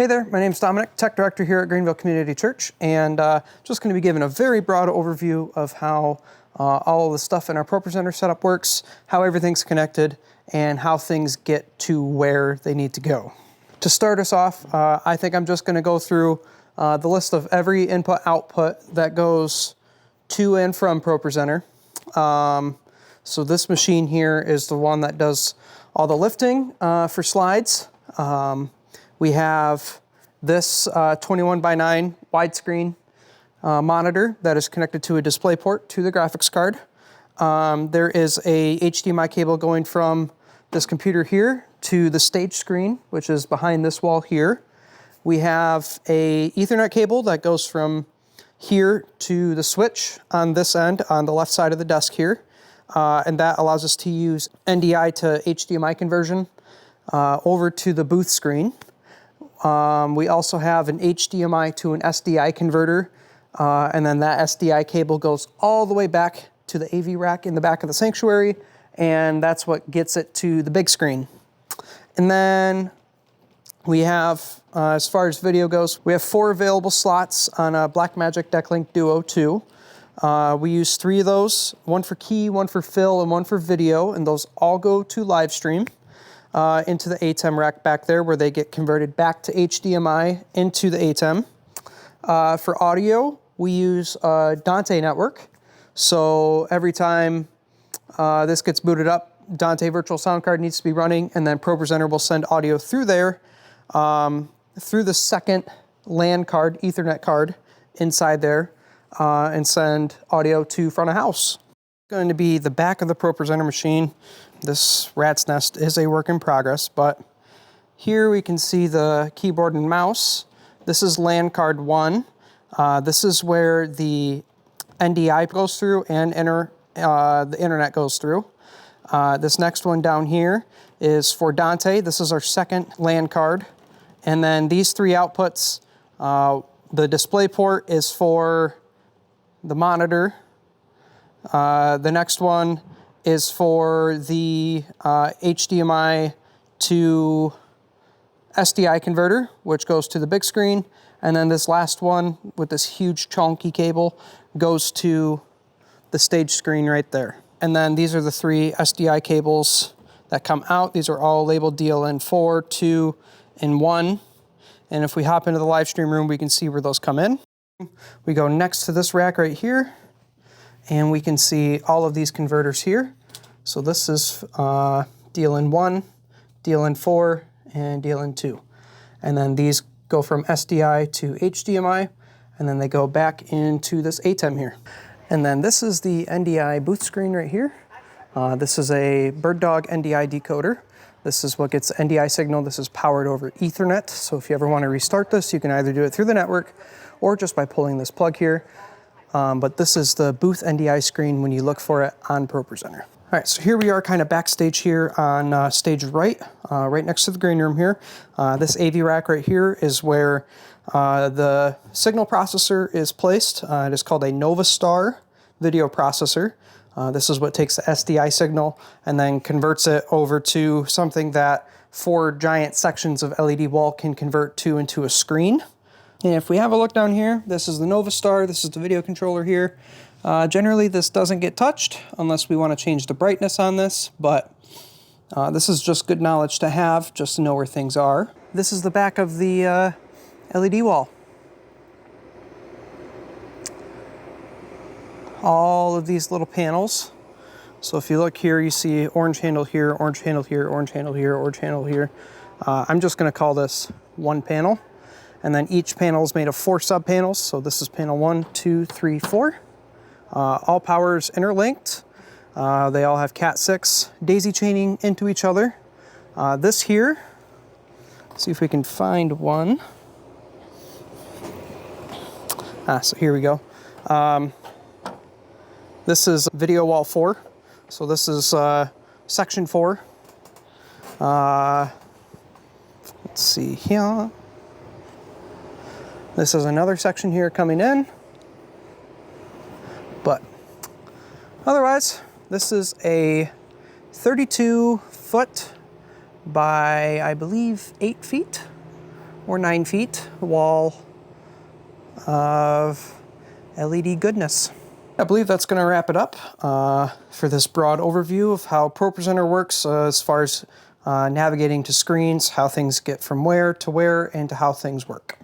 Hey there, my name's Dominic, Tech Director here at Greenville Community Church, and just going to be giving a very broad overview of how all of the stuff in our ProPresenter setup works, how everything's connected, and how things get to where they need to go. To start us off, I think I'm just going to go through the list of every input-output that goes to and from ProPresenter. So this machine here is the one that does all the lifting for slides. We have this 21:9 widescreen monitor that is connected to a display port to the graphics card. There is a HDMI cable going from this computer here to the stage screen, which is behind this wall here. We have a Ethernet cable that goes from here to the switch on this end on the left side of the desk here. And that allows us to use NDI to HDMI conversion over to the booth screen. We also have an HDMI to an SDI converter, and then that SDI cable goes all the way back to the AV rack in the back of the sanctuary, and that's what gets it to the big screen. And then we have, as far as video goes, we have 4 available slots on a Blackmagic Decklink Duo 2. We use 3 of those, one for key, one for fill, and one for video, and those all go to live stream. Into the ATEM rack back there where they get converted back to HDMI into the ATEM. For audio, we use Dante network. So every time this gets booted up, Dante virtual sound card needs to be running, and then ProPresenter will send audio through there, through the second LAN card, Ethernet card inside there, and send audio to front of house. Going to be the back of the ProPresenter machine. This rat's nest is a work in progress, but here we can see the keyboard and mouse. This is LAN card 1. This is where the NDI goes through and the internet goes through. This next one down here is for Dante. This is our second LAN card. And then these 3 outputs, the display port is for the monitor. The next one is for the HDMI to SDI converter, which goes to the big screen. And then this last one with this huge chunky cable goes to the stage screen right there. And then these are the 3 SDI cables that come out. These are all labeled DLN4, 2, and 1. And if we hop into the live stream room, we can see where those come in. We go next to this rack right here, and we can see all of these converters here. So this is DLN1, DLN4, and DLN2. And then these go from SDI to HDMI, and then they go back into this ATEM here. And then this is the NDI booth screen right here. This is a BirdDog NDI decoder. This is what gets the NDI signal. This is powered over Ethernet. So if you ever want to restart this, you can either do it through the network or just by pulling this plug here. But this is the booth NDI screen when you look for it on ProPresenter. All right, so here we are kind of backstage here on stage right next to the green room here. This AV rack right here is where the signal processor is placed. It is called a Novastar video processor. This is what takes the SDI signal and then converts it over to something that 4 giant sections of LED wall can convert into a screen. And if we have a look down here, this is the Novastar, this is the video controller here. Generally this doesn't get touched unless we want to change the brightness on this, but this is just good knowledge to have, just to know where things are. This is the back of the LED wall. All of these little panels. So if you look here, you see orange handle here, orange handle here, orange handle here, orange handle here. I'm just going to call this one panel. And then each panel is made of 4 sub-panels. So this is panel 1, 2, 3, 4. All powers interlinked. They all have Cat6 daisy chaining into each other. This here, see if we can find one. So here we go. This is video wall 4. So this is section 4. Let's see here. This is another section here coming in. But otherwise, this is a 32 foot by, I believe, 8 feet or 9 feet wall of LED goodness. I believe that's going to wrap it up for this broad overview of how ProPresenter works as far as navigating to screens, how things get from where to where, and to how things work.